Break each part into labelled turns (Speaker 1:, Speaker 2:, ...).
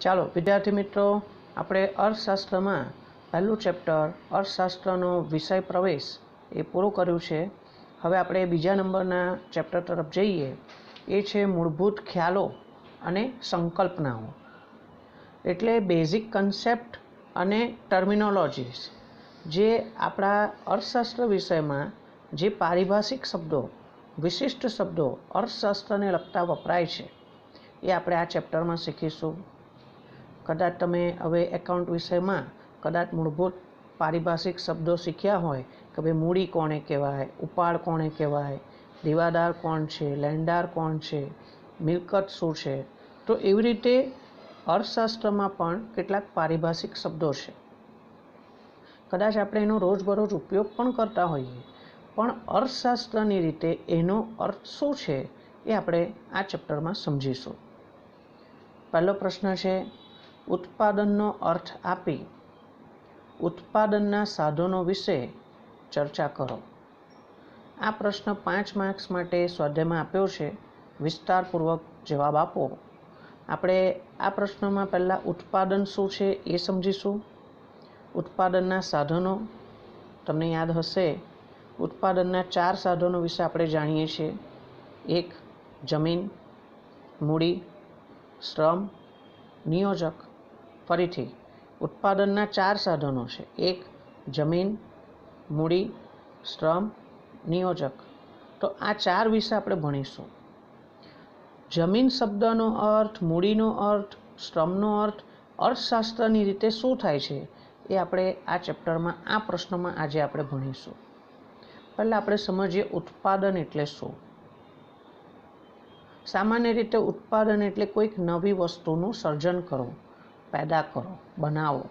Speaker 1: ચાલો વિદ્યાર્થી મિત્રો, આપણે અર્થશાસ્ત્રમાં પહેલું ચેપ્ટર અર્થશાસ્ત્રનો વિષય પ્રવેશ એ પૂરું કર્યું છે. હવે આપણે બીજા નંબરના ચેપ્ટર તરફ જઈએ. એ છે મૂળભૂત ખ્યાલો અને સંકલ્પનાઓ, એટલે બેઝિક કન્સેપ્ટ અને ટર્મિનોલોજીસ. જે આપણા અર્થશાસ્ત્ર વિષયમાં જે પારિભાષિક શબ્દો, વિશિષ્ટ શબ્દો અર્થશાસ્ત્રને લગતા વપરાય છે એ આપણે આ ચેપ્ટરમાં શીખીશું. કદાચ તમે હવે એકાઉન્ટ વિષયમાં કદાચ મૂળભૂત પારિભાષિક શબ્દો શીખ્યા હોય કે ભાઈ મૂડી કોને કહેવાય, ઉપાડ કોને કહેવાય, દેવાદાર કોણ છે, લેણદાર કોણ છે, મિલકત શું છે, તો એવી રીતે અર્થશાસ્ત્રમાં પણ કેટલાક પારિભાષિક શબ્દો છે. કદાચ આપણે એનો રોજબરોજ ઉપયોગ પણ કરતા હોઈએ, પણ અર્થશાસ્ત્રની રીતે એનો અર્થ શું છે એ આપણે આ ચેપ્ટરમાં સમજીશું. પહેલો પ્રશ્ન છે, ઉત્પાદનનો અર્થ આપી ઉત્પાદનના સાધનો વિશે ચર્ચા કરો. આ પ્રશ્ન 5 માર્ક્સ માટે સ્વાધ્યાયમાં આપ્યો છે. વિસ્તારપૂર્વક જવાબ આપો. આપણે આ પ્રશ્નમાં પહેલાં ઉત્પાદન શું છે એ સમજીશું. ઉત્પાદનના સાધનો, તમને યાદ હશે ઉત્પાદનના 4 સાધનો વિશે આપણે જાણીએ છીએ. 1 જમીન, મૂડી, શ્રમ, નિયોજક. ફરીથી ઉત્પાદનના 4 સાધનો છે. 1 જમીન, મૂડી, શ્રમ, નિયોજક. તો આ 4 વિશે આપણે ભણીશું. જમીન શબ્દનો અર્થ, મૂડીનો અર્થ, શ્રમનો અર્થ અર્થશાસ્ત્રની રીતે શું થાય છે એ આપણે આ ચેપ્ટરમાં, આ પ્રશ્નમાં આજે આપણે ભણીશું. પહેલાં આપણે સમજીએ ઉત્પાદન એટલે શું. સામાન્ય રીતે ઉત્પાદન એટલે કોઈક નવી વસ્તુનું સર્જન કરો, પેદા કરો, બનાવો.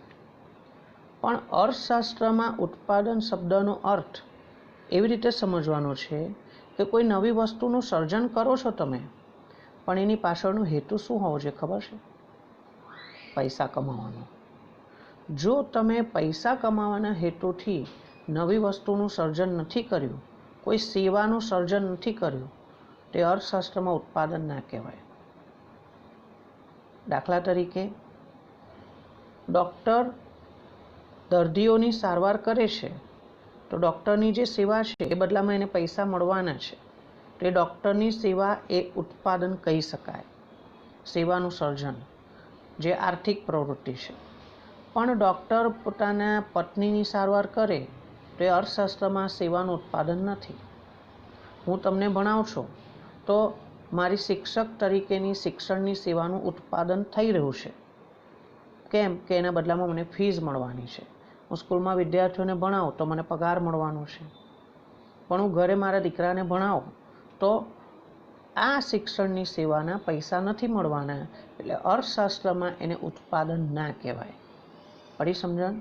Speaker 1: પણ અર્થશાસ્ત્રમાં ઉત્પાદન શબ્દનો અર્થ એવી રીતે સમજવાનો છે કે કોઈ નવી વસ્તુનું સર્જન કરો છો તમે, પણ એની પાછળનો હેતુ શું હોવો જોઈએ ખબર છે? પૈસા કમાવાનો. જો તમે પૈસા કમાવાના હેતુથી નવી વસ્તુનું સર્જન નથી કર્યું, કોઈ સેવાનું સર્જન નથી કર્યું, તે અર્થશાસ્ત્રમાં ઉત્પાદન ના કહેવાય. દાખલા તરીકે ડૉક્ટર દર્દીઓની સારવાર કરે છે, તો ડૉક્ટરની જે સેવા છે એ બદલામાં એને પૈસા મળવાના છે. તો એ ડૉક્ટરની સેવા એ ઉત્પાદન કહી શકાય, સેવાનું સર્જન, જે આર્થિક પ્રવૃત્તિ છે. પણ ડૉક્ટર પોતાના પત્નીની સારવાર કરે તો એ અર્થશાસ્ત્રમાં સેવાનું ઉત્પાદન નથી. હું તમને ભણાવું છું તો મારી શિક્ષક તરીકેની શિક્ષણની સેવાનું ઉત્પાદન થઈ રહ્યું છે. કેમ કે એના બદલામાં મને ફીસ મળવાની છે. હું સ્કૂલમાં વિદ્યાર્થીઓને ભણાવું તો મને પગાર મળવાનો છે. પણ હું ઘરે મારા દીકરાને ભણાવું તો આ શિક્ષણની સેવાના પૈસા નથી મળવાના. એટલે અર્થશાસ્ત્રમાં એને ઉત્પાદન ના કહેવાય. પડી સમજણ?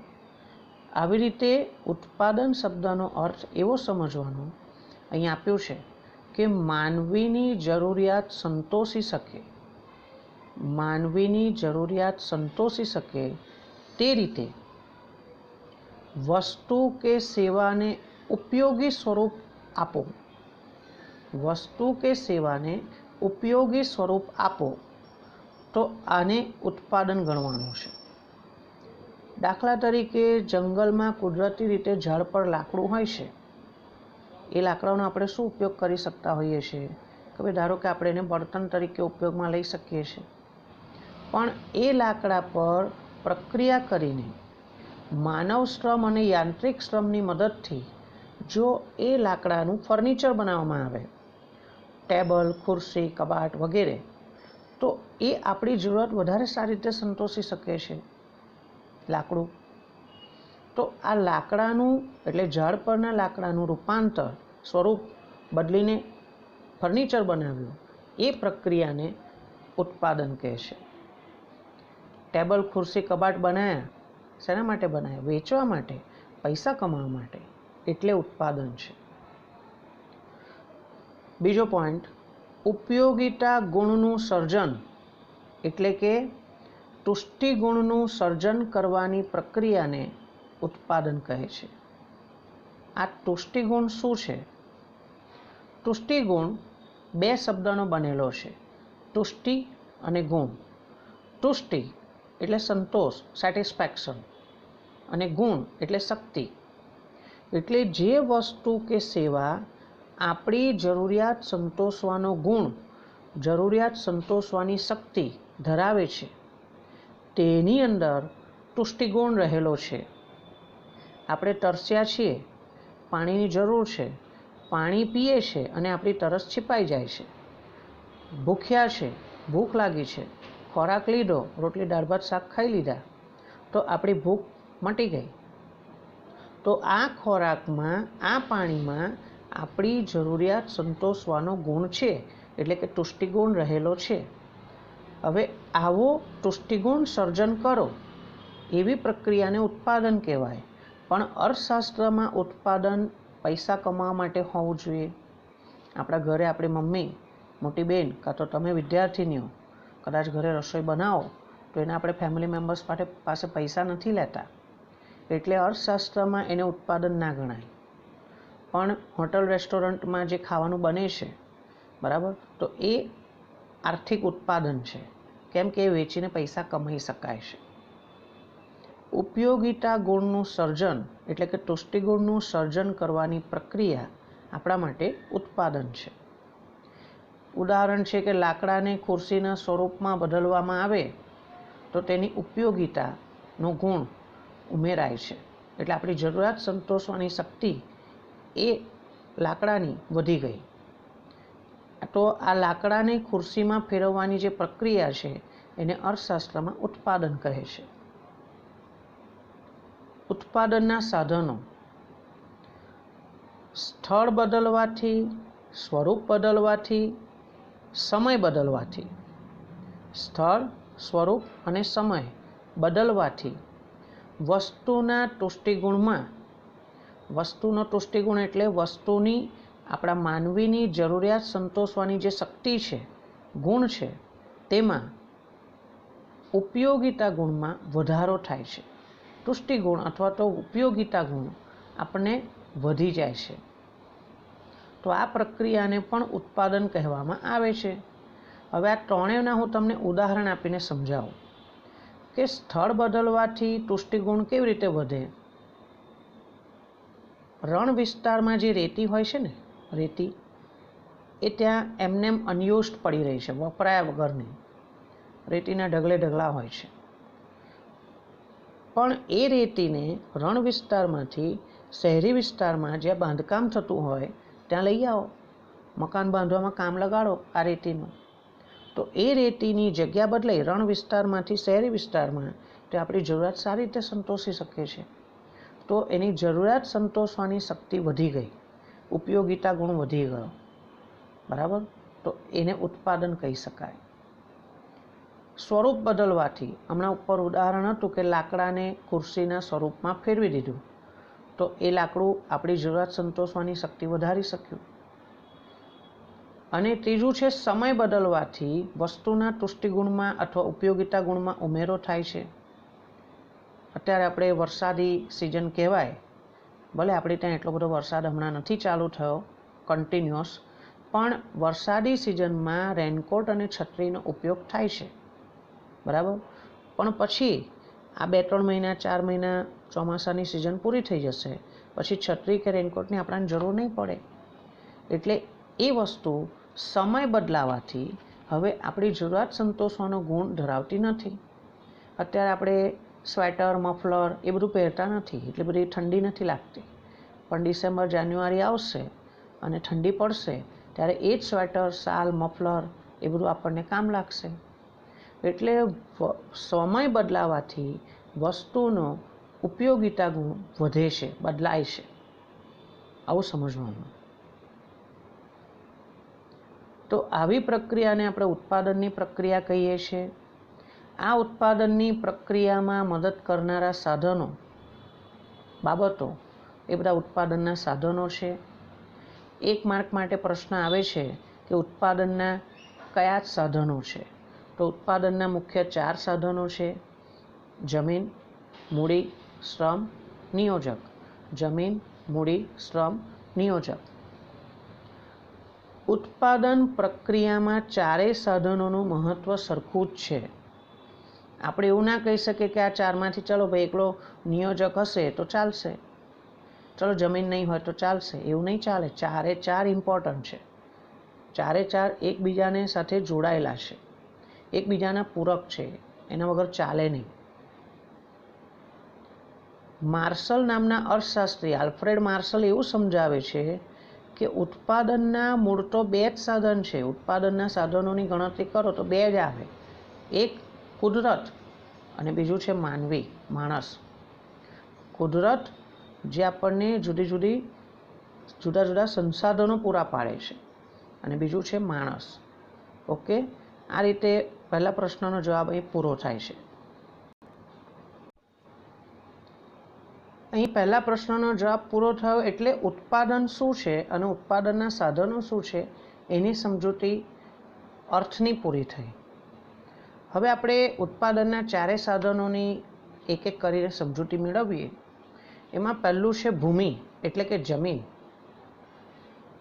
Speaker 1: આવી રીતે ઉત્પાદન શબ્દનો અર્થ એવો સમજવાનો અહીં આપ્યું છે કે માનવીની જરૂરિયાત સંતોષી શકે, માનવીની જરૂરિયાત સંતોષી શકે તે રીતે વસ્તુ કે સેવાને ઉપયોગી સ્વરૂપ આપો. વસ્તુ કે સેવાને ઉપયોગી સ્વરૂપ આપો તો આને ઉત્પાદન ગણવાનું છે. દાખલા તરીકે જંગલમાં કુદરતી રીતે ઝાડ પર લાકડું હોય છે. એ લાકડાનો આપણે શું ઉપયોગ કરી શકતા હોઈએ છીએ કે ભાઈ ધારો કે આપણે એને બળતણ તરીકે ઉપયોગમાં લઈ શકીએ છીએ. પણ એ લાકડા પર પ્રક્રિયા કરીને માનવ શ્રમ અને યાંત્રિક શ્રમની મદદથી જો એ લાકડાનું ફર્નિચર બનાવવામાં આવે, ટેબલ, ખુરશી, કબાટ વગેરે, તો એ આપણી જરૂરત વધારે સારી રીતે સંતોષી શકે છે લાકડું. તો આ લાકડાનું, એટલે ઝાડ પરના લાકડાનું રૂપાંતર, સ્વરૂપ બદલીને ફર્નિચર બનાવ્યું, એ પ્રક્રિયાને ઉત્પાદન કહે છે. ટેબલ, ખુરશી, કબાટ બનાવ્યા, શેના માટે બનાવ્યા? વેચવા માટે, પૈસા કમાવા માટે, એટલે ઉત્પાદન છે. બીજો પોઈન્ટ, ઉપયોગિતા ગુણનું સર્જન, એટલે કે તુષ્ટિગુણનું સર્જન કરવાની પ્રક્રિયાને ઉત્પાદન કહે છે. આ તુષ્ટિગુણ શું છે? તુષ્ટિગુણ 2 શબ્દનો બનેલો છે, તુષ્ટિ અને ગુણ. તુષ્ટિ એટલે સંતોષ, સેટિસ્ફેક્શન, અને ગુણ એટલે શક્તિ. એટલે જે વસ્તુ કે સેવા આપણી જરૂરિયાત સંતોષવાનો ગુણ, જરૂરિયાત સંતોષવાની શક્તિ ધરાવે છે તેની અંદર તુષ્ટિગુણ રહેલો છે. આપણે તરસ્યા છીએ, પાણીની જરૂર છે, પાણી પીએ છે અને આપણી તરસ છિપાઈ જાય છે. ભૂખ્યા છે, ભૂખ લાગી છે, ખોરાક લીધો, રોટલી દાળ ભાત શાક ખાઈ લીધા તો આપણી ભૂખ મટી ગઈ. તો આ ખોરાકમાં, આ પાણીમાં આપણી જરૂરિયાત સંતોષવાનો ગુણ છે, એટલે કે તુષ્ટિગુણ રહેલો છે. હવે આવો તુષ્ટિગુણ સર્જન કરો એવી પ્રક્રિયાને ઉત્પાદન કહેવાય. પણ અર્થશાસ્ત્રમાં ઉત્પાદન પૈસા કમાવા માટે હોવું જોઈએ. આપણા ઘરે આપણી મમ્મી, મોટી બેન, કાં તો તમે વિદ્યાર્થીનીઓ કદાચ ઘરે રસોઈ બનાવો તો એને આપણે ફેમિલી મેમ્બર્સ પાસે પૈસા નથી લેતા, એટલે અર્થશાસ્ત્રમાં એને ઉત્પાદન ના ગણાય. પણ હોટલ રેસ્ટોરન્ટમાં જે ખાવાનું બને છે, બરાબર, તો એ આર્થિક ઉત્પાદન છે, કેમ કે એ વેચીને પૈસા કમાઈ શકાય છે. ઉપયોગિતા ગુણનું સર્જન એટલે કે તુષ્ટિગુણનું સર્જન કરવાની પ્રક્રિયા આપણા માટે ઉત્પાદન છે. ઉદાહરણ છે કે લાકડાને ખુરશીના સ્વરૂપમાં બદલવામાં આવે તો તેની ઉપયોગિતાનો ગુણ ઉમેરાય છે, એટલે આપણી જરૂરિયાત સંતોષવાની શક્તિ એ લાકડાની વધી ગઈ. તો આ લાકડાને ખુરશીમાં ફેરવવાની જે પ્રક્રિયા છે એને અર્થશાસ્ત્રમાં ઉત્પાદન કહે છે. ઉત્પાદનના સાધનો સ્થળ બદલવાથી, સ્વરૂપ બદલવાથી, સમય બદલવાથી. સ્થળ, સ્વરૂપ અને સમય બદલવાથી વસ્તુના તુષ્ટિગુણમાં, વસ્તુનો તુષ્ટિગુણ એટલે વસ્તુની, આપણા માનવીની જરૂરિયાત સંતોષવાની જે શક્તિ છે, ગુણ છે, તેમાં ઉપયોગિતા ગુણમાં વધારો થાય છે. તુષ્ટિગુણ અથવા તો ઉપયોગિતા ગુણ આપણને વધી જાય છે. તો આ પ્રક્રિયાને પણ ઉત્પાદન કહેવામાં આવે છે. હવે આ ત્રણેયના હું તમને ઉદાહરણ આપીને સમજાવું કે સ્થળ બદલવાથી તુષ્ટિગુણ કેવી રીતે વધે. રણ વિસ્તારમાં જે રેતી હોય છે ને, રેતી એ ત્યાં એમનેમ અનયુઝડ પડી રહી છે, વપરાયા વગરની રેતીના ઢગલે ઢગલા હોય છે. પણ એ રેતીને રણ વિસ્તારમાંથી શહેરી વિસ્તારમાં જ્યાં બાંધકામ થતું હોય ત્યાં લઈ આવો, મકાન બાંધવામાં કામ લગાડો આ રેતીનું, તો એ રેતીની જગ્યા બદલાઈ રણ વિસ્તારમાંથી શહેરી વિસ્તારમાં, તો આપણી જરૂરિયાત સારી રીતે સંતોષી શકીએ છીએ. તો એની જરૂરિયાત સંતોષવાની શક્તિ વધી ગઈ, ઉપયોગિતા ગુણ વધી ગયો, બરાબર. તો એને ઉત્પાદન કહી શકાય. સ્વરૂપ બદલવાથી, હમણાં ઉપર ઉદાહરણ હતું કે લાકડાને ખુરશીના સ્વરૂપમાં ફેરવી દીધું, તો એ લાકડું આપણી જરૂરિયાત સંતોષવાની શક્તિ વધારી શક્યું. અને ત્રીજું છે સમય બદલવાથી વસ્તુના તુષ્ટિગુણમાં અથવા ઉપયોગિતા ગુણમાં ઉમેરો થાય છે. અત્યારે આપણે વરસાદી સિઝન કહેવાય, ભલે આપણે ત્યાં એટલો બધો વરસાદ હમણાં નથી ચાલુ થયો કન્ટિન્યુઅસ, પણ વરસાદી સિઝનમાં રેનકોટ અને છત્રીનો ઉપયોગ થાય છે, બરાબર. પણ પછી આ 2-3 મહિના 4 મહિના ચોમાસાની સિઝન પૂરી થઈ જશે, પછી છત્રી કે રેનકોટની આપણને જરૂર નહીં પડે. એટલે એ વસ્તુ સમય બદલાવાથી હવે આપણી જરૂરિયાત સંતોષવાનો ગુણ ધરાવતી નથી. અત્યારે આપણે સ્વેટર, મફલર એ બધું પહેરતા નથી, એટલી બધી ઠંડી નથી લાગતી. પણ ડિસેમ્બર, જાન્યુઆરી આવશે અને ઠંડી પડશે ત્યારે એ જ સ્વેટર, શાલ, મફલર એ બધું આપણને કામ લાગશે. એટલે સમય બદલાવાથી વસ્તુનો ઉપયોગિતા ગુણ વધે છે, બદલાય છે, આવું સમજવાનું. તો આવી પ્રક્રિયાને આપણે ઉત્પાદનની પ્રક્રિયા કહીએ છીએ. આ ઉત્પાદનની પ્રક્રિયામાં મદદ કરનારા સાધનો, બાબતો, એ બધા ઉત્પાદનના સાધનો છે. એક માર્ક માટે પ્રશ્ન આવે છે કે ઉત્પાદનના કયા સાધનો છે. તો ઉત્પાદનના મુખ્ય 4 સાધનો છે: જમીન, મૂડી, શ્રમ, નિયોજક. જમીન, મૂડી, શ્રમ, નિયોજક. ઉત્પાદન પ્રક્રિયામાં 4 સાધનોનું મહત્વ સરખું જ છે. આપણે એવું ના કહી શકીએ કે આ ચારમાંથી ચલો ભાઈ એકલો નિયોજક હશે તો ચાલશે, ચલો જમીન નહીં હોય તો ચાલશે, એવું નહીં ચાલે. ચારે ચાર ઇમ્પોર્ટન્ટ છે. ચારે ચાર એકબીજાને સાથે જોડાયેલા છે, એકબીજાના પૂરક છે, એના વગર ચાલે નહીં. માર્શલ નામના અર્થશાસ્ત્રી આલ્ફ્રેડ માર્શલ એવું સમજાવે છે કે ઉત્પાદનના મૂળ તો બે જ સાધન છે. ઉત્પાદનના સાધનોની ગણતરી કરો તો બે જ આવે, એક કુદરત અને બીજું છે માનવી, માણસ. કુદરત જે આપણને જુદા જુદા સંસાધનો પૂરા પાડે છે, અને બીજું છે માણસ. ઓકે, આ રીતે પહેલા પ્રશ્નનો જવાબ અહીં પૂરો થાય છે. અહીં પહેલા પ્રશ્નનો જવાબ પૂરો થયો એટલે ઉત્પાદન શું છે અને ઉત્પાદનના સાધનો શું છે એની સમજૂતી અર્થની પૂરી થઈ. હવે આપણે ઉત્પાદનના ચારે સાધનોની એક એક કરીને સમજૂતી મેળવીએ. એમાં પહેલું છે ભૂમિ એટલે કે જમીન.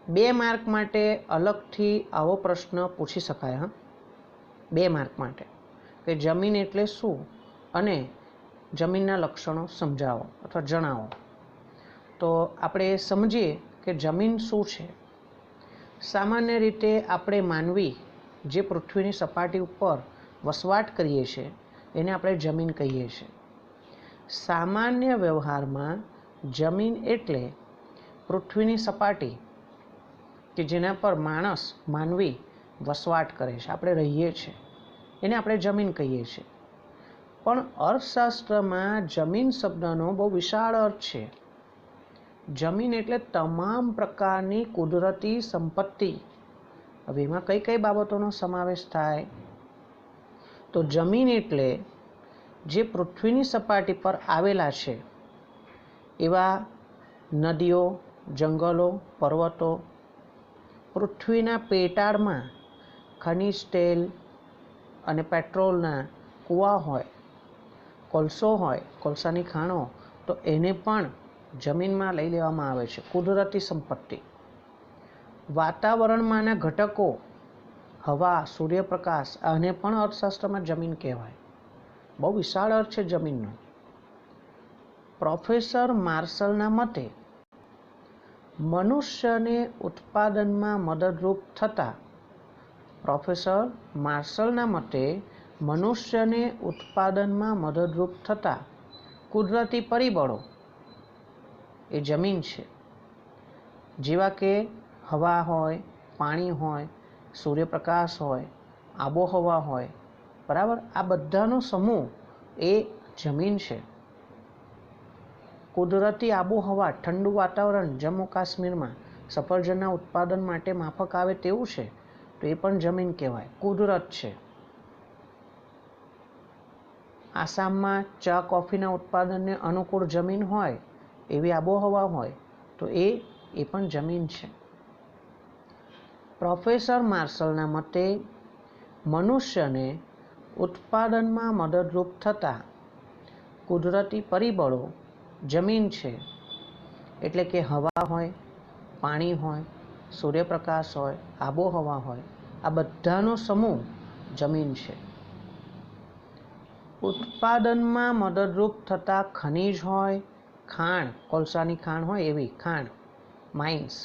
Speaker 1: 2 માર્ક માટે અલગથી આવો પ્રશ્ન પૂછી શકાય. 2 માર્ક માટે કે જમીન એટલે શું અને જમીનના લક્ષણો સમજાવો અથવા જણાવો. તો આપણે સમજીએ કે જમીન શું છે. સામાન્ય રીતે આપણે માનવી જે પૃથ્વીની સપાટી ઉપર વસવાટ કરીએ છીએ એને આપણે જમીન કહીએ છીએ. સામાન્ય વ્યવહારમાં જમીન એટલે પૃથ્વીની સપાટી કે જેના પર માનવી વસવાટ કરે છે, આપણે રહીએ છીએ, એને આપણે જમીન કહીએ છીએ. પણ અર્થશાસ્ત્રમાં જમીન શબ્દનો બહુ વિશાળ અર્થ છે. જમીન એટલે તમામ પ્રકારની કુદરતી સંપત્તિ. હવે એમાં કઈ કઈ બાબતોનો સમાવેશ થાય? તો જમીન એટલે જે પૃથ્વીની સપાટી પર આવેલા છે એવા નદીઓ, જંગલો, પર્વતો, પૃથ્વીના પેટાળમાં ખનિજ તેલ અને પેટ્રોલના કૂવા હોય, કોલસો હોય, કોલસાની ખાણો, તો એને પણ જમીનમાં લઈ લેવામાં આવે છે, કુદરતી સંપત્તિ. વાતાવરણમાંના ઘટકો, હવા, સૂર્યપ્રકાશ, આને પણ અર્થશાસ્ત્રમાં જમીન કહેવાય. બહુ વિશાળ અર્થ છે જમીનનો. પ્રોફેસર માર્શલના મતે મનુષ્યને ઉત્પાદનમાં મદદરૂપ થતા કુદરતી પરિબળો એ જમીન છે. જેવા કે હવા હોય, પાણી હોય, સૂર્યપ્રકાશ હોય, આબોહવા હોય, બરાબર, આ બધાનો સમૂહ એ જમીન છે. કુદરતી આબોહવા, ઠંડુ વાતાવરણ જમ્મુ કાશ્મીરમાં સફરજનના ઉત્પાદન માટે માફક આવે તેવું છે, તો એ પણ જમીન કહેવાય, કુદરત છે. આસામમાં ચા કોફીના ઉત્પાદનને અનુકૂળ જમીન હોય, એવી આબોહવા હોય, તો એ પણ જમીન છે. પ્રોફેસર માર્શલના મતે મનુષ્યને ઉત્પાદનમાં મદદરૂપ થતા કુદરતી પરિબળો જમીન છે. એટલે કે હવા હોય, પાણી હોય, સૂર્યપ્રકાશ હોય, આબોહવા હોય, આ બધાનો સમૂહ જમીન છે. ઉત્પાદનમાં મદદરૂપ થતા ખનિજ હોય, ખાણ, કોલસાની ખાણ હોય એવી ખાણ, માઇન્સ,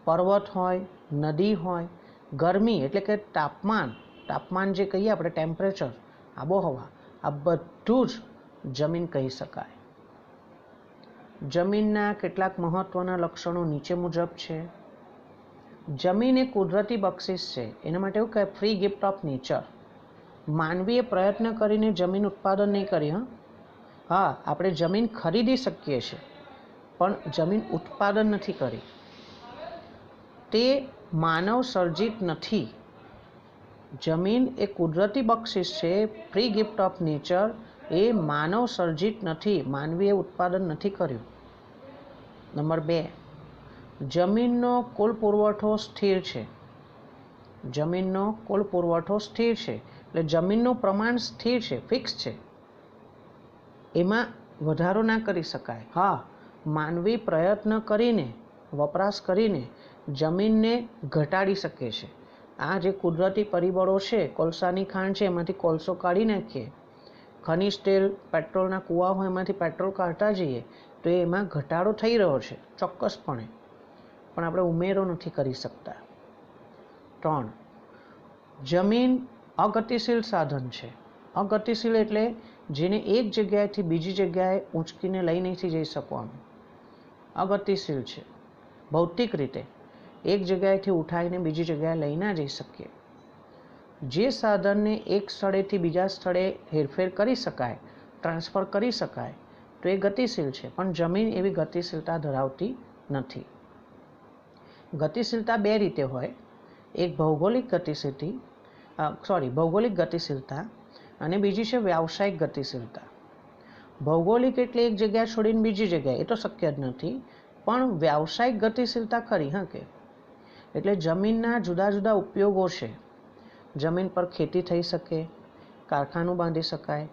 Speaker 1: પર્વત હોય, નદી હોય, ગરમી એટલે કે તાપમાન જે કહીએ આપણે, ટેમ્પરેચર, આબોહવા, આ બધું જ જમીન કહી શકાય. જમીનના કેટલાક મહત્વના લક્ષણો નીચે મુજબ છે. જમીન એ કુદરતી બક્ષિસ છે. એના માટે એવું કહે ફ્રી ગિફ્ટ ઓફ નેચર. માનવીએ પ્રયત્ન કરીને જમીન ઉત્પાદન નહીં કરી. હા, આપણે જમીન ખરીદી શકીએ છીએ પણ જમીન ઉત્પાદન નથી કરી. તે માનવ સર્જિત નથી. જમીન એ કુદરતી બક્ષિસ છે, ફ્રી ગિફ્ટ ઓફ નેચર, એ માનવ સર્જિત નથી, માનવીએ ઉત્પાદન નથી કર્યું. નંબર 2, જમીનનો કુલ પુરવઠો સ્થિર છે. જમીનનો કુલ પુરવઠો સ્થિર છે એટલે જમીનનું પ્રમાણ સ્થિર છે, ફિક્સ છે, એમાં વધારો ના કરી શકાય. હા, માનવી પ્રયત્ન કરીને, વપરાશ કરીને જમીનને ઘટાડી શકે છે. આ જે કુદરતી પરિબળો છે, કોલસાની ખાણ છે, એમાંથી કોલસો કાઢી નાખીએ ખનિજ તેલ, પેટ્રોલના કૂવા હોય એમાંથી પેટ્રોલ કાઢતા જઈએ તો એમાં ઘટાડો થઈ રહ્યો છે ચોક્કસપણે, પણ આપણે ઉમેરો નથી કરી શકતા. 3, જમીન અગતિશીલ સાધન છે. અગતિશીલ એટલે જેને એક જગ્યાએથી બીજી જગ્યાએ ઊંચકીને લઈ નથી જઈ શકવાનું. અગતિશીલ છે. ભૌતિક રીતે એક જગ્યાએથી ઉઠાવીને બીજી જગ્યાએ લઈ ના જઈ શકીએ. જે સાધનને એક સ્થળેથી બીજા સ્થળે હેરફેર કરી શકાય, ટ્રાન્સફર કરી શકાય, તો એ ગતિશીલ છે. પણ જમીન એવી ગતિશીલતા ધરાવતી નથી. ગતિશીલતા 2 રીતે હોય. એક ભૌગોલિક ગતિશીલતા અને બીજી છે વ્યાવસાયિક ગતિશીલતા. ભૌગોલિક એટલે એક જગ્યા છોડીને બીજી જગ્યાએ, એ તો શક્ય જ નથી. પણ વ્યાવસાયિક ગતિશીલતા ખરી. હા, કે એટલે જમીનના જુદા જુદા ઉપયોગો છે. જમીન પર ખેતી થઈ શકે, કારખાનું બાંધી શકાય,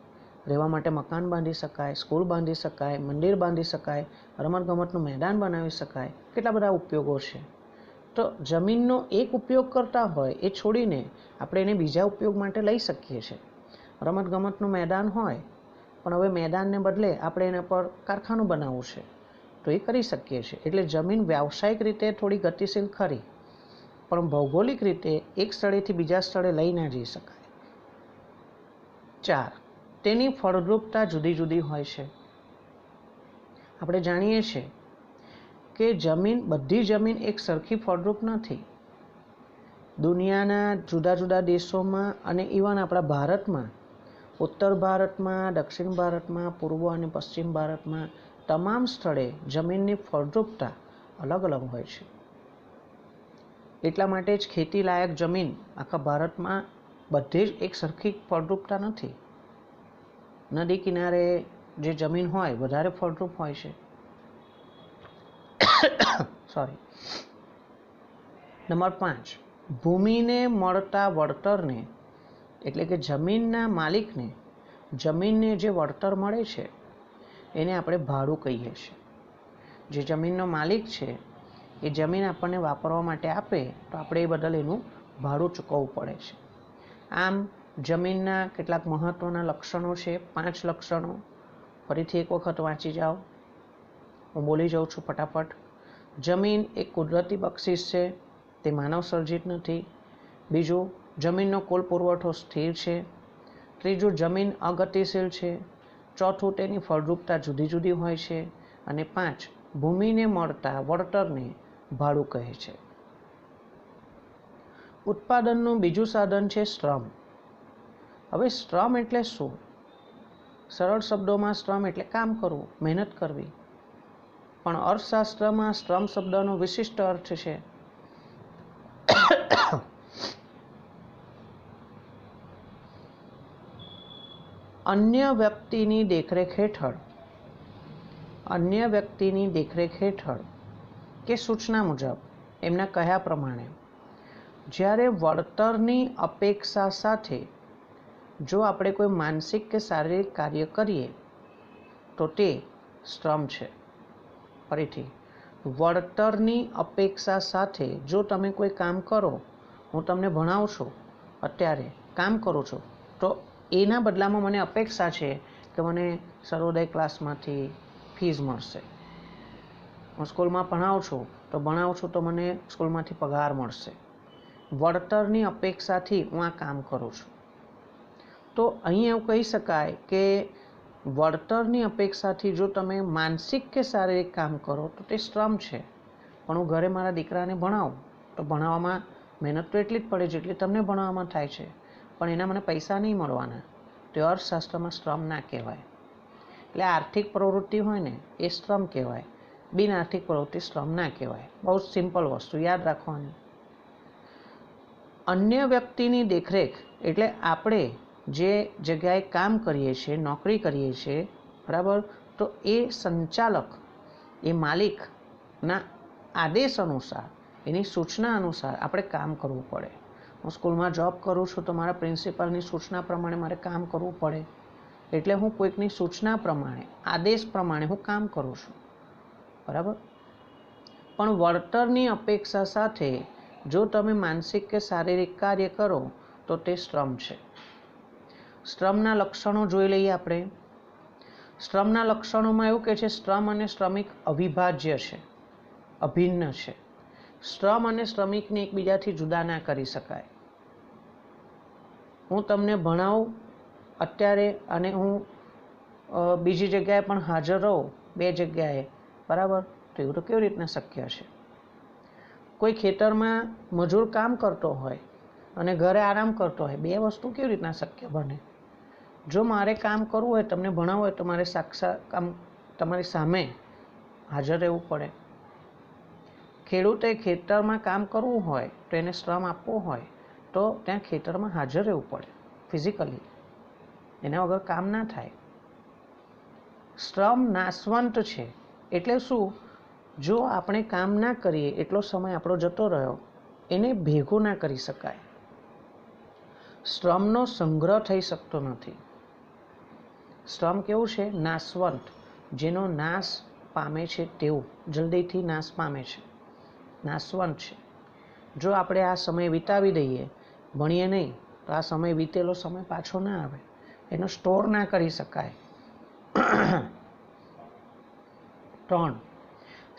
Speaker 1: રહેવા માટે મકાન બાંધી શકાય, સ્કૂલ બાંધી શકાય, મંદિર બાંધી શકાય, રમતગમતનું મેદાન બનાવી શકાય. કેટલા બધા ઉપયોગો છે. તો જમીનનો એક ઉપયોગ કરતા હોય એ છોડીને આપણે એને બીજા ઉપયોગ માટે લઈ શકીએ છીએ. રમતગમતનું મેદાન હોય પણ હવે મેદાનને બદલે આપણે એના પર કારખાનું બનાવવું છે તો એ કરી શકીએ છીએ. એટલે જમીન વ્યાવસાયિક રીતે થોડી ગતિશીલ ખરી, પણ ભૌગોલિક રીતે એક સ્થળેથી બીજા સ્થળે લઈ ના જઈ શકાય. 4, તેની ફળદ્રુપતા જુદી જુદી હોય છે. આપણે જાણીએ છીએ કે બધી જમીન એક સરખી ફળદ્રુપ નથી. દુનિયાના જુદા જુદા દેશોમાં અને ઇવન આપણા ભારતમાં, ઉત્તર ભારતમાં, દક્ષિણ ભારતમાં, પૂર્વ અને પશ્ચિમ ભારતમાં તમામ સ્થળે જમીનની ફળદ્રુપતા અલગ અલગ હોય છે. એટલા માટે જ ખેતી લાયક જમીન આખા ભારતમાં બધે જ એક સરખી ફળદ્રુપતા નથી. નદી કિનારે જે જમીન હોય વધારે ફળદ્રુપ હોય છે. નંબર 5, ભૂમિને મળતા વળતરને એટલે કે જમીનના માલિકને જમીનને જે વળતર મળે છે એને આપણે ભાડું કહીએ છીએ. જે જમીનનો માલિક છે એ જમીન આપણને વાપરવા માટે આપે તો આપણે એ બદલ એનું ભાડું ચૂકવવું પડે છે. આમ જમીનના કેટલાક મહત્ત્વના લક્ષણો છે. 5 લક્ષણો ફરીથી એક વખત વાંચી જાઓ. હું બોલી જાઉં છું ફટાફટ. જમીન એક કુદરતી બક્ષિસ છે, તે માનવ સર્જિત નથી. બીજું, જમીનનો કુલ પુરવઠો સ્થિર છે. ત્રીજું, જમીન અગતિશીલ છે. ચોથું, તેની ફળદ્રુપતા જુદી જુદી હોય છે. અને 5, ભૂમિને મળતા વળતરને ભાડું કહે છે. ઉત્પાદનનું બીજું સાધન છે શ્રમ. હવે શ્રમ એટલે શું? સરળ શબ્દોમાં શ્રમ એટલે કામ કરવું, મહેનત કરવી. પણ અર્થશાસ્ત્રમાં શ્રમ શબ્દનો વિશિષ્ટ અર્થ છે અન્ય વ્યક્તિની દેખરેખ હેઠળ કે સૂચના મુજબ, એમના કહ્યા પ્રમાણે જ્યારે વળતરની અપેક્ષા સાથે જો આપણે કોઈ માનસિક કે શારીરિક કાર્ય કરીએ તો તે શ્રમ છે. ફરીથી, વળતરની અપેક્ષા સાથે જો તમે કોઈ કામ કરો, હું તમને ભણાવું છું, અત્યારે કામ કરું છું, તો એના બદલામાં મને અપેક્ષા છે કે મને સર્વોદય ક્લાસમાંથી ફીસ મળશે. હું સ્કૂલમાં ભણાવું છું તો મને સ્કૂલમાંથી પગાર મળશે. વળતરની અપેક્ષાથી હું આ કામ કરું છું. તો અહીં એવું કહી શકાય કે વળતરની અપેક્ષાથી જો તમે માનસિક કે શારીરિક કામ કરો તો તે શ્રમ છે. પણ હું ઘરે મારા દીકરાને ભણાવું તો ભણાવવામાં મહેનત તો એટલી જ પડે જેટલી તમને ભણાવવામાં થાય છે, પણ એના મને પૈસા નહીં મળવાના. તો અર્થશાસ્ત્રમાં શ્રમ ના કહેવાય. એટલે આર્થિક પ્રવૃત્તિ હોય ને એ શ્રમ કહેવાય, બિન આર્થિક પ્રવૃત્તિ શ્રમ ના કહેવાય. બહુ જ સિમ્પલ વસ્તુ યાદ રાખવાની. અન્ય વ્યક્તિની દેખરેખ એટલે આપણે જે જગ્યાએ કામ કરીએ છીએ, નોકરી કરીએ છીએ, બરાબર, તો એ સંચાલક, એ માલિકના આદેશ અનુસાર, એની સૂચના અનુસાર આપણે કામ કરવું પડે. હું સ્કૂલમાં જોબ કરું છું તો મારા પ્રિન્સિપાલની સૂચના પ્રમાણે મારે કામ કરવું પડે. એટલે હું કોઈકની સૂચના પ્રમાણે, આદેશ પ્રમાણે હું કામ કરું છું, બરાબર. પણ વળતરની અપેક્ષા સાથે જો તમે માનસિક કે શારીરિક કાર્ય કરો તો તે શ્રમ છે. શ્રમના લક્ષણો જોઈ લઈએ આપણે. શ્રમના લક્ષણોમાં એવું કે છે શ્રમ અને શ્રમિક અવિભાજ્ય છે, અભિન્ન છે. શ્રમ અને શ્રમિકને એકબીજાથી જુદા ના કરી શકાય. હું તમને ભણાવું અત્યારે અને હું બીજી જગ્યાએ પણ હાજર રહું, બે જગ્યાએ, બરાબર, તો એવું તો કેવી રીતના શક્ય છે? કોઈ ખેતરમાં મજૂર કામ કરતો હોય અને ઘરે આરામ કરતો હોય, બે વસ્તુ કેવી રીતના શક્ય બને? જો મારે કામ કરવું હોય, તમને ભણાવવું હોય, તો મારે સાક્ષાત કામ તમારી સામે હાજર રહેવું પડે. ખેડૂતે ખેતરમાં કામ કરવું હોય તો એને શ્રમ આપવો હોય તો ત્યાં ખેતરમાં હાજર રહેવું પડે ફિઝિકલી, એના વગર કામ ના થાય. શ્રમ નાશવંત છે એટલે શું? જો આપણે કામ ના કરીએ, એટલો સમય આપણો જતો રહ્યો, એને ભેગો ના કરી શકાય. શ્રમનો સંગ્રહ થઈ શકતો નથી. શ્રમ કેવું છે? નાશવંત, જેનો નાશ પામે છે તેવું, જલ્દીથી નાશ પામે છે, નાશવંત છે. જો આપણે આ સમય વિતાવી દઈએ, ભણીએ નહીં, તો આ સમય વીતેલો સમય પાછો ના આવે, એનો સ્ટોર ના કરી શકાય. 3.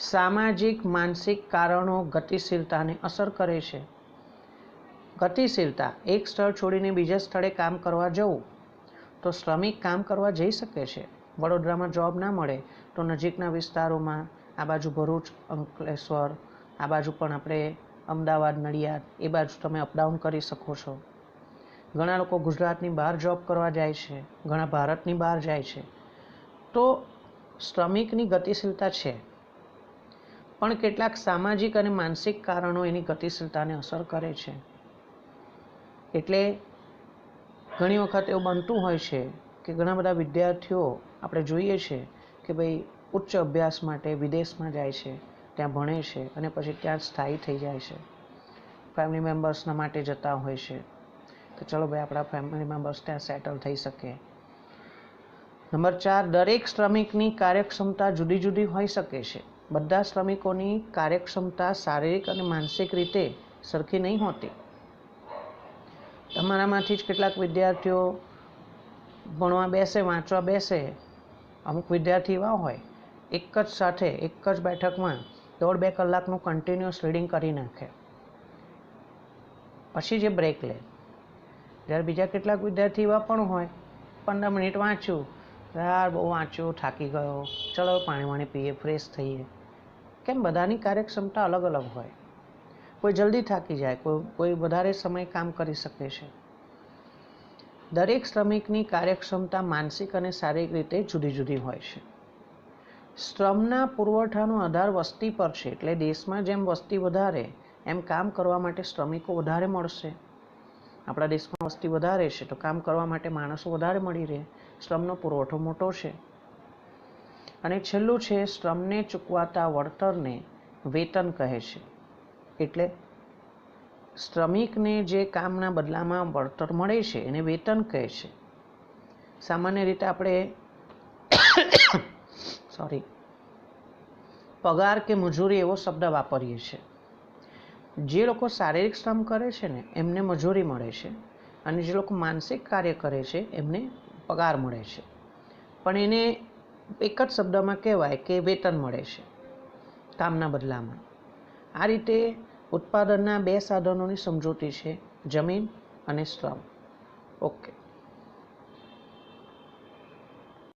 Speaker 1: સામાજિક માનસિક કારણો ગતિશીલતાને અસર કરે છે. ગતિશીલતા, એક સ્થળ છોડીને બીજા સ્થળે કામ કરવા જવું, તો શ્રમિક કામ કરવા જઈ શકે છે. વડોદરામાં જોબ ના મળે તો નજીકના વિસ્તારોમાં, આ બાજુ ભરૂચ, અંકલેશ્વર, આ બાજુ પણ આપણે અમદાવાદ, નડિયાદ, એ બાજુ તમે અપડાઉન કરી શકો છો. ઘણા લોકો ગુજરાતની બહાર જોબ કરવા જાય છે, ઘણા ભારતની બહાર જાય છે. તો શ્રમિકની ગતિશીલતા છે, પણ કેટલાક સામાજિક અને માનસિક કારણો એની ગતિશીલતાને અસર કરે છે. એટલે ઘણી વખત એવું બનતું હોય છે કે ઘણા બધા વિદ્યાર્થીઓ આપણે જોઈએ છે કે ભાઈ ઉચ્ચ અભ્યાસ માટે વિદેશમાં જાય છે, ત્યાં ભણે છે અને પછી ત્યાં સ્થાયી થઈ જાય છે. ફેમિલી મેમ્બર્સના માટે જતા હોય છે, તો ચલો ભાઈ આપણા ફેમિલી મેમ્બર્સ ત્યાં સેટલ થઈ શકે. નંબર 4, દરેક શ્રમિકની કાર્યક્ષમતા જુદી જુદી હોઈ શકે છે. બધા શ્રમિકોની કાર્યક્ષમતા શારીરિક અને માનસિક રીતે સરખી નહીં હોતી. તમારામાંથી જ કેટલાક વિદ્યાર્થીઓ ભણવા બેસે, વાંચવા બેસે, અમુક વિદ્યાર્થી એવા હોય એક જ સાથે એક જ બેઠકમાં 1.5-2 કલાકનું કન્ટિન્યુઅસ રીડિંગ કરી નાખે, પછી જે બ્રેક લે. જ્યારે બીજા કેટલાક વિદ્યાર્થી એવા પણ હોય 15 મિનિટ વાંચ્યું, યાર બહુ વાંચ્યું, થાકી ગયો, ચલો પાણી પીએ, ફ્રેશ થઈએ. કેમ? બધાની કાર્યક્ષમતા અલગ અલગ હોય. કોઈ જલ્દી થાકી જાય, કોઈ વધારે સમય કામ કરી શકે છે. દરેક શ્રમિકની કાર્યક્ષમતા માનસિક અને શારીરિક રીતે જુદી જુદી હોય છે. શ્રમના પુરવઠાનો આધાર વસ્તી પર છે, એટલે દેશમાં જેમ વસ્તી વધારે એમ કામ કરવા માટે શ્રમિકો વધારે મળશે. આપણા દેશમાં વસ્તી વધારે છે તો કામ કરવા માટે માણસો વધારે મળી રહે, શ્રમનો પુરવઠો મોટો છે. અને છેલ્લું છે, શ્રમને ચૂકવાતા વળતરને વેતન કહે છે. એટલે શ્રમિકને જે કામના બદલામાં વળતર મળે છે એને વેતન કહે છે. સામાન્ય રીતે આપણે પગાર કે મજૂરી એવો શબ્દ વાપરીએ છીએ. જે લોકો શારીરિક શ્રમ કરે છે ને એમને મજૂરી મળે છે, અને જે લોકો માનસિક કાર્ય કરે છે એમને પગાર મળે છે. પણ એને એક જ શબ્દમાં કહેવાય કે વેતન મળે છે કામના બદલામાં. આ રીતે ઉત્પાદનના 2 સાધનોની સમજૂતી છે, જમીન અને શ્રમ. ઓકે.